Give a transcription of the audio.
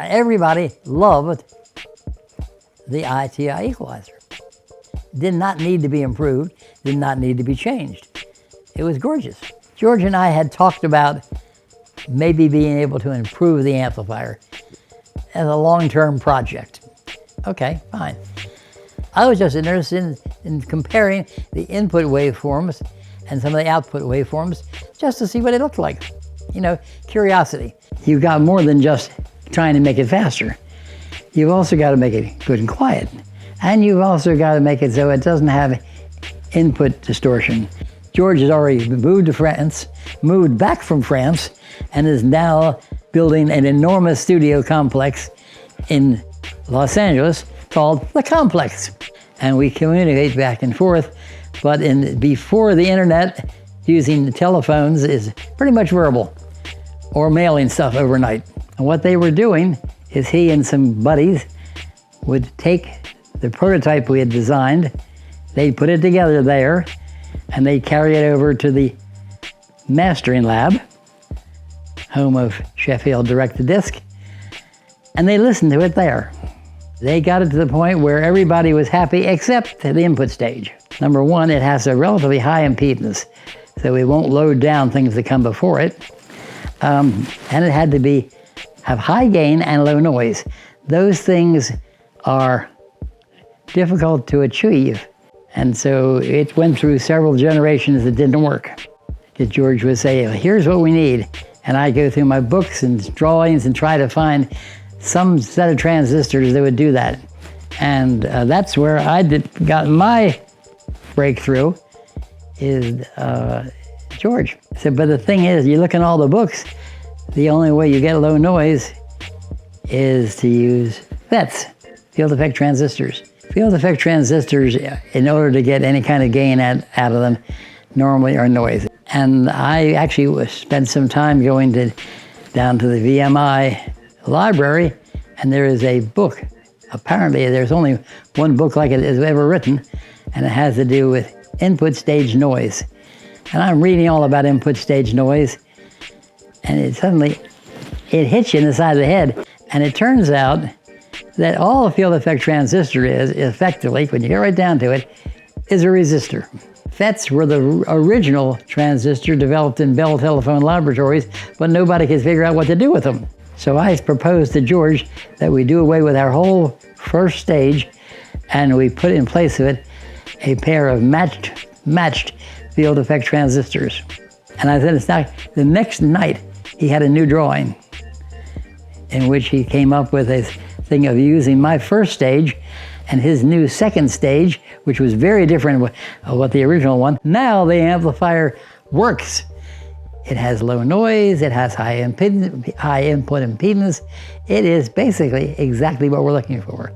Everybody loved the ITI equalizer. Did not need to be improved, did not need to be changed. It was gorgeous. George and I had talked about maybe being able to improve the amplifier as a long-term project. Okay, fine. I was just interested in comparing the input waveforms and some of the output waveforms just to see what it looked like. You know, curiosity. You've got more than just trying to make it faster. You've also got to make it good and quiet. And you've also got to make it so it doesn't have input distortion. George has already moved to France, moved back from France, and is now building an enormous studio complex in Los Angeles called The Complex. And we communicate back and forth, but before the internet, using the telephones is pretty much verbal, or mailing stuff overnight. And what they were doing is he and some buddies would take the prototype we had designed, they'd put it together there, and they'd carry it over to the mastering lab, home of Sheffield Direct-to-Disc, and they listened to it there. They got it to the point where everybody was happy except the input stage. Number one, it has a relatively high impedance, so it won't load down things that come before it. And it had to have high gain and low noise. Those things are difficult to achieve. And so it went through several generations that didn't work. George would say, here's what we need. And I'd go through my books and drawings and try to find some set of transistors that would do that. And that's where I got my breakthrough, is George. So, but the thing is, you look in all the books, the only way you get low noise is to use FETs, field effect transistors. Field effect transistors, in order to get any kind of gain out of them, normally are noise. And I actually spent some time going down to the VMI library, and there is a book. Apparently there's only one book like it is ever written, and it has to do with input stage noise. And I'm reading all about input stage noise, and it hits you in the side of the head. And it turns out that all a field effect transistor is effectively, when you get right down to it, is a resistor. FETs were the original transistor developed in Bell Telephone Laboratories, but nobody could figure out what to do with them. So I proposed to George that we do away with our whole first stage, and we put in place of it a pair of matched field effect transistors. And I said, it's not, the next night he had a new drawing in which he came up with a thing of using my first stage and his new second stage, which was very different of what the original one. Now the amplifier works. It has low noise, it has high input impedance. It is basically exactly what we're looking for.